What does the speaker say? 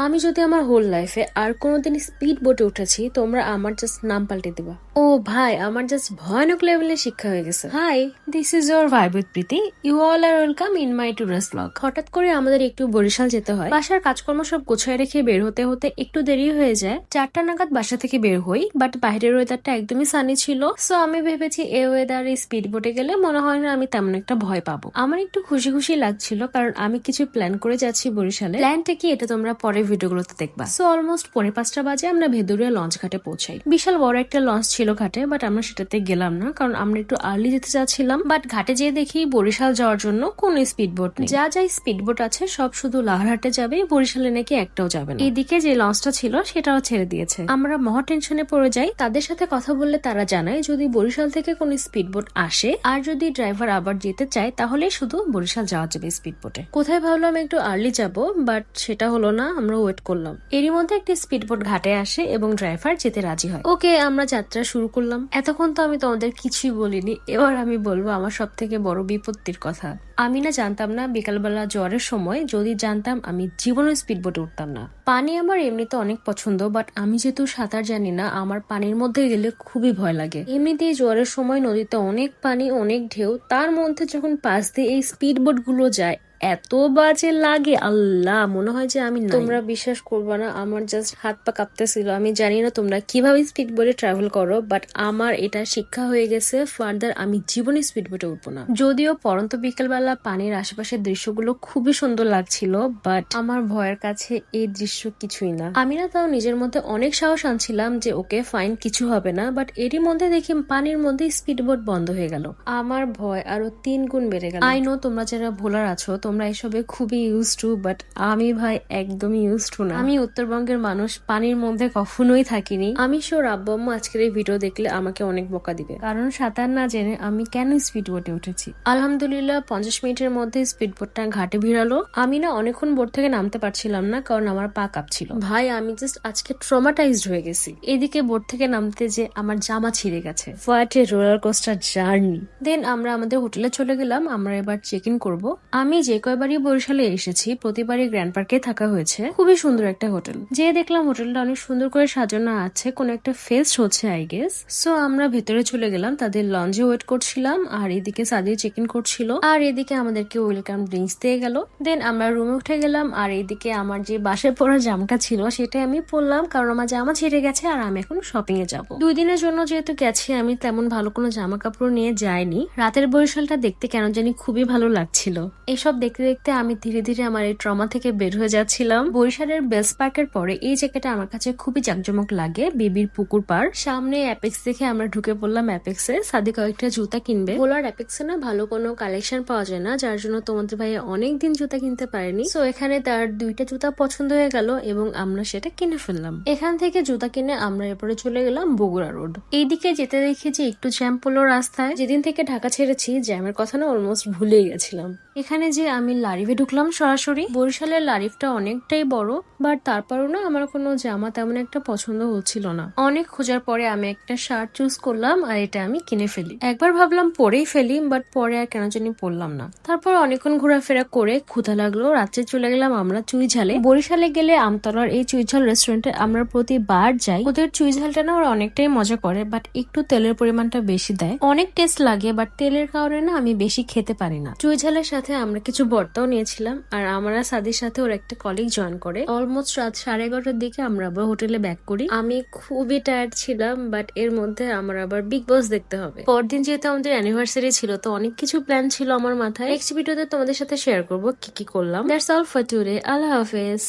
আমি যদি আমার হোল লাইফে আর কোনোদিন স্পিড বোটে উঠেছি, তোমরা আমার জাস্ট নাম পাল্টে দিবা। ও ভাই, আমার জাস্ট ভয়ানক লেভেলের শিক্ষা হয়ে গেছে। Hi, this is your vibe with Preeti. You all are welcome in my today's blog. হঠাৎ করে আমাদের একটু বরিশাল যেতে হয়। বাসার কাজকর্ম সব গোছায় রেখে বের হতে হতে একটু দেরি হয়ে যায়। 4টা নাগাদ বাসা থেকে বের হই, বাট বাইরের ওয়েদারটা একদমই সানি ছিল। সো আমি ভেবেছি এই ওয়েদারে স্পিড বোটে গেলে মনে হয় না আমি তেমন একটা ভয় পাবো। আমার একটু খুশি খুশি লাগছিল, কারণ আমি কিছু প্ল্যান করে যাচ্ছি বরিশালে। প্ল্যানটা কি এটা তোমরা পরে ভিডিওগুলোতে দেখবা। সো অলমোস্ট 5:45 বাজে আমরা ভেদুরিয়া লঞ্চ ঘাটে পৌঁছাই। বিশাল বড় একটা লঞ্চ ছিল ঘাটে, বাট আমরা সেটাতে গেলাম না, কারণ আমরা একটু আর্লি যেতে চাচ্ছিলাম। বাট ঘাটে যেয়ে দেখি বরিশাল যাওয়ার জন্য কোন স্পিড বোট নেই। যা স্পিড বোট আছে সব শুধু লাহারহাটে যাবে, বরিশালে নাকি একটাও যাবে না। এদিকে যে লঞ্চটা ছিল সেটাও ছেড়ে দিয়েছে। আমরা মহা টেনশনে পড়ে যাই। তাদের সাথে কথা বললে তারা জানায় যদি বরিশাল থেকে কোন স্পিড বোট আসে আর যদি ড্রাইভার আবার যেতে চায় তাহলে শুধু বরিশাল যাওয়া যাবে স্পিড বোটে। কোথায় ভাবলাম একটু আর্লি যাব, বাট সেটা হলো না। আমরা ওয়েট করলাম। এরই মধ্যে একটি স্পিড বোট ঘাটে আসে এবং ড্রাইভার যেতে রাজি হয়। ওকে, আমরা যাত্রা শুরু করলাম। এতক্ষণ তো আমি তোমাদের কিছুই বলিনি, এবার আমি বলবো আমার সব থেকে বড় বিপত্তির কথা। আমি না জানতাম না বিকালবেলা জ্বরের সময়, যদি জানতাম আমি জীবনে স্পিড বোটে উঠতাম না। পানি আমার এমনিতে অনেক পছন্দ, বাট আমি যেহেতু সাঁতার জানি না, আমার পানির মধ্যে গেলে খুবই ভয় লাগে। এমনিতেই জ্বরের সময় নদীতে অনেক পানি, অনেক ঢেউ, তার মধ্যে যখন পাশ দিয়ে এই স্পিড বোট গুলো যায় এত বাজে লাগে, আল্লাহ, মনে হয় যে আমি। তোমরা বিশ্বাস করবে না, আমার জাস্ট হাত পা কাঁপতেছিল। আমি জানি না তোমরা কিভাবে স্পিড বোটে ট্রাভেল করো, বাট আমার এটা শিক্ষা হয়ে গেছে, ফার্দার আমি জীবনে স্পিড বোটে উঠবো না। যদিও পরন্ত বিকেলবেলা পানির আশেপাশের দৃশ্যগুলো খুবই সুন্দর লাগছিল, বাট আমার ভয়ের কাছে এই দৃশ্য কিছুই না। আমি না তাও নিজের মধ্যে অনেক সাহস আনছিলাম যে ওকে ফাইন, কিছু হবে না, বাট এরই মধ্যে দেখি পানির মধ্যে স্পিড বোট বন্ধ হয়ে গেল। আমার ভয় আরো 3 গুণ বেড়ে গেল। আই নো তোমরা যারা ভোলার আছো তোমরা এসবে খুবই ইউজ টু, বাট আমি ভাই একদমই ইউজ টু না। আমি উত্তরবঙ্গের মানুষ, পানির মধ্যে কখনোই থাকিনি। আমি শিওর আব্বু আম্মু আজকের এই ভিডিও দেখলে আমাকে অনেক বকা দিবে, কারণ সাঁতার না জেনে আমি কেন স্পিড বোটে উঠেছি। আলহামদুলিল্লাহ 50 মিনিটের মধ্যে স্পিড বোটটা ঘাটে ভিড়ালো। আমি না অনেকক্ষণ বোট থেকে নামতে পারছিলাম না, কারণ আমার পা কাঁপছিল। ভাই আমি জাস্ট আজকে ট্রমাটাইজড হয়ে গেছি। এদিকে বোট থেকে নামতে যে আমার জামা ছিঁড়ে গেছে। What a roller coaster journey. Then আমরা আমাদের হোটেলে চলে গেলাম। আমরা এবার চেক ইন করবো। আমি যে কয়বারই বরিশালে এসেছি প্রতিবারই গ্র্যান্ড পার্কে থাকা হয়েছে। খুবই সুন্দর একটা হোটেল। যে দেখলাম হোটেলটা অনেক সুন্দর করে সাজানো আছে, কোন একটা ফেস্ট হচ্ছে আই গেস। সো আমরা ভেতরে চলে গেলাম, তাদের লঞ্চে ওয়েট করছিলাম, আর এদিকে সাদিয়া চেক ইন করছিল, আর এদিকে আমাদেরকে ওয়েলকাম ড্রিঙ্কস দিয়ে গেল। দেন আমরা রুমে উঠে গেলাম, আর এদিকে আমার যে বাসায় পরা জামাটা ছিল সেটাই আমি পরলাম, কারণ আমার জামা ছিঁড়ে গেছে আর আমি এখন শপিং এ যাবো। 2 দিনের জন্য যেহেতু গেছি, আমি তেমন ভালো কোনো জামা কাপড় নিয়ে যাইনি। রাতের বরিশালটা দেখতে কেন জানি খুবই ভালো লাগছিল। এসব দেখতে দেখতে আমি ধীরে ধীরে আমার এই ট্রমা থেকে বের হয়ে যাচ্ছিলাম। বরিশালের বেস্ট পার্কের পরে এই জায়গাটা আমার কাছে খুবই জাঁকজমক লাগে, বেবির পুকুর পার। সামনে অ্যাপেক্স দেখে আমরা ঢুকে পড়লাম অ্যাপেক্সে। সাদি কয়েকটা জুতা কিনবে। বলার অ্যাপেক্সে না ভালো কোনো কালেকশন পাওয়া যায় না, যার জন্য তোমাদের ভাইয়া অনেকদিন জুতা কিনতে পারেনি। সো এখানে তার 2টা জুতা পছন্দ হয়ে গেল এবং আমরা সেটা কিনে ফেললাম। এখান থেকে জুতা কিনে আমরা এরপরে চলে গেলাম বগুড়া রোড। এইদিকে যেতে দেখি যে একটু জ্যাম পড়লো রাস্তায়। যেদিন থেকে ঢাকা ছেড়েছি জ্যামের কথা না অলমোস্ট ভুলেই গেছিলাম। এখানে যে আমি লারিভে ঢুকলাম সরাসরি। বরিশালের লারিভটা অনেকটাই বড়, বাট তারপরও না আমার কোনো জামা তেমন একটা পছন্দ হচ্ছিল না। অনেক খোঁজার পরে আমি একটা শার্ট চুজ করলাম, আর এটা আমি কিনে ফেলি। একবার ভাবলাম পরেই ফেলি, বাট পরে আর কেন জানি পরলাম না। তারপর অনেকক্ষণ ঘোরাফেরা করে ক্ষুধা লাগলো, রাত্রে চলে গেলাম আমরা চুইঝালে। বরিশালে গেলে আমতলার এই চুইঝাল রেস্টুরেন্টে আমরা প্রতিবার যাই। ওদের চুইঝালটা না ওরা অনেকটাই মজা করে, বাট একটু তেলের পরিমাণটা বেশি দেয়। অনেক টেস্ট লাগে, বাট তেলের কারণে না আমি বেশি খেতে পারি না। চুইঝালের সাথে আমরা কিছু ভর্তাও নিয়েছিলাম, আর আমরা সাদির সাথে ওর একটা কলিগ জয়েন করে। অলমোস্ট রাত 11:30টার দিকে আমরা আবার হোটেলে ব্যাক করি। আমি খুবই টায়ার্ড ছিলাম, বাট এর মধ্যে আমার আবার বিগ বস দেখতে হবে। পরদিন যেহেতু আমাদের অ্যানিভার্সারি ছিল, তো অনেক কিছু প্ল্যান ছিল আমার মাথায়। নেক্সট ভিডিওতে তোমাদের সাথে শেয়ার করবো কি কি করলাম। That's all for today. আল্লাহ হাফেজ।